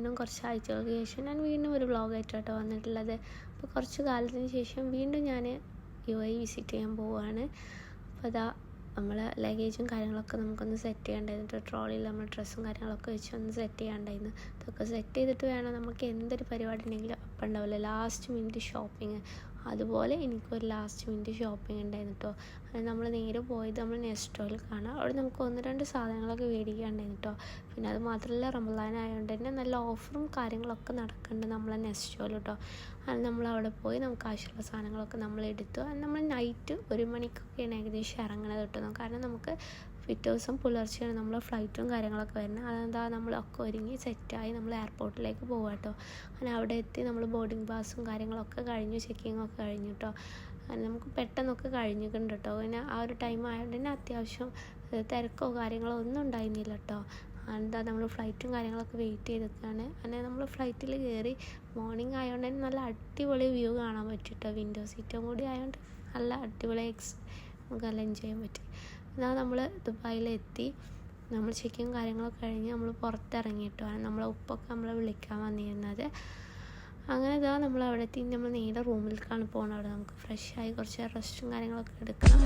വീണ്ടും കുറച്ച് ആഴ്ചകൾക്ക് ശേഷം ഞാൻ വീണ്ടും ഒരു വ്ളോഗായിട്ടാണ് വന്നിട്ടുള്ളത്. അപ്പോൾ കുറച്ച് കാലത്തിന് ശേഷം വീണ്ടും ഞാൻ UAE വിസിറ്റ് ചെയ്യാൻ പോവുകയാണ്. അപ്പോൾ അതാ നമ്മൾ ലഗേജും കാര്യങ്ങളൊക്കെ നമുക്കൊന്ന് സെറ്റ് ചെയ്യേണ്ടതായിരുന്നു. ട്രോളിയിൽ നമ്മൾ ഡ്രസ്സും കാര്യങ്ങളൊക്കെ വെച്ച് ഒന്ന് സെറ്റ് ചെയ്യാണ്ടായിരുന്നു. ഇതൊക്കെ സെറ്റ് ചെയ്തിട്ട് വേണം നമുക്ക് എന്തൊരു പരിപാടി ഉണ്ടെങ്കിലും അപ്പം ഉണ്ടാവില്ല ലാസ്റ്റ് മിനിറ്റ് ഷോപ്പിങ്. അതുപോലെ എനിക്കൊരു ലാസ്റ്റ് മിനിറ്റ് ഷോപ്പിംഗ് ഉണ്ടായിരുന്നു കേട്ടോ. നമ്മൾ നേരെ പോയത് നമ്മൾ നെസ്റ്റോയിൽ കാണാം. അവിടെ നമുക്ക് 1-2 സാധനങ്ങളൊക്കെ മേടിക്കാനുണ്ടായിരുന്നു കേട്ടോ. പിന്നെ അത് മാത്രമല്ല റമദാൻ ആയതുകൊണ്ട് തന്നെ നല്ല ഓഫറും കാര്യങ്ങളൊക്കെ നടക്കുന്നുണ്ട് നമ്മളെ നെസ്റ്റോയിൽ കേട്ടോ. അത് നമ്മളവിടെ പോയി നമുക്ക് ആവശ്യമുള്ള സാധനങ്ങളൊക്കെ നമ്മൾ എടുത്തു. നമ്മൾ നൈറ്റ് 1 മണിക്കൊക്കെയാണ് ഏകദേശം ഇറങ്ങണത് കേട്ടോ. കാരണം നമുക്ക് പിറ്റേ ദിവസം പുലർച്ചെയാണ് നമ്മൾ ഫ്ലൈറ്റും കാര്യങ്ങളൊക്കെ വരുന്നത്. അതെന്താ നമ്മളൊക്കെ ഒരുങ്ങി സെറ്റായി നമ്മൾ എയർപോർട്ടിലേക്ക് പോകാം കേട്ടോ. അങ്ങനെ അവിടെ എത്തി നമ്മൾ ബോർഡിംഗ് പാസും കാര്യങ്ങളൊക്കെ കഴിഞ്ഞു, ചെക്കിങ്ങൊക്കെ കഴിഞ്ഞു കേട്ടോ. നമുക്ക് പെട്ടെന്നൊക്കെ കഴിഞ്ഞിട്ടുണ്ട് കേട്ടോ. പിന്നെ ആ ഒരു ടൈം ആയതുകൊണ്ട് തന്നെ അത്യാവശ്യം തിരക്കോ കാര്യങ്ങളോ ഒന്നും ഉണ്ടായിരുന്നില്ല കേട്ടോ. എന്താ നമ്മൾ ഫ്ലൈറ്റും കാര്യങ്ങളൊക്കെ വെയിറ്റ് ചെയ്തൊക്കെയാണ്. അങ്ങനെ നമ്മൾ ഫ്ലൈറ്റിൽ കയറി മോർണിംഗ് ആയതുകൊണ്ട് തന്നെ നല്ല അടിപൊളി വ്യൂ കാണാൻ പറ്റും കേട്ടോ. വിൻഡോ സീറ്റും കൂടി ആയതുകൊണ്ട് നല്ല അടിപൊളി നമുക്ക് നല്ല എൻജോയ് ചെയ്യാൻ പറ്റി. എന്നാൽ നമ്മൾ ദുബായിലെത്തി നമ്മൾ ചെക്കിങ് കാര്യങ്ങളൊക്കെ കഴിഞ്ഞ് നമ്മൾ പുറത്തിറങ്ങി കേട്ടോ. നമ്മളെ ഉപ്പൊക്കെ നമ്മളെ വിളിക്കാൻ വന്നിരുന്നത്. അങ്ങനെ ഇതാ നമ്മൾ അവിടെ എത്തി നമ്മൾ നേരെ റൂമിലേക്കാണ് പോകുന്നത്. അവിടെ നമുക്ക് ഫ്രഷായി കുറച്ച് റെസ്റ്റും കാര്യങ്ങളൊക്കെ എടുക്കണം.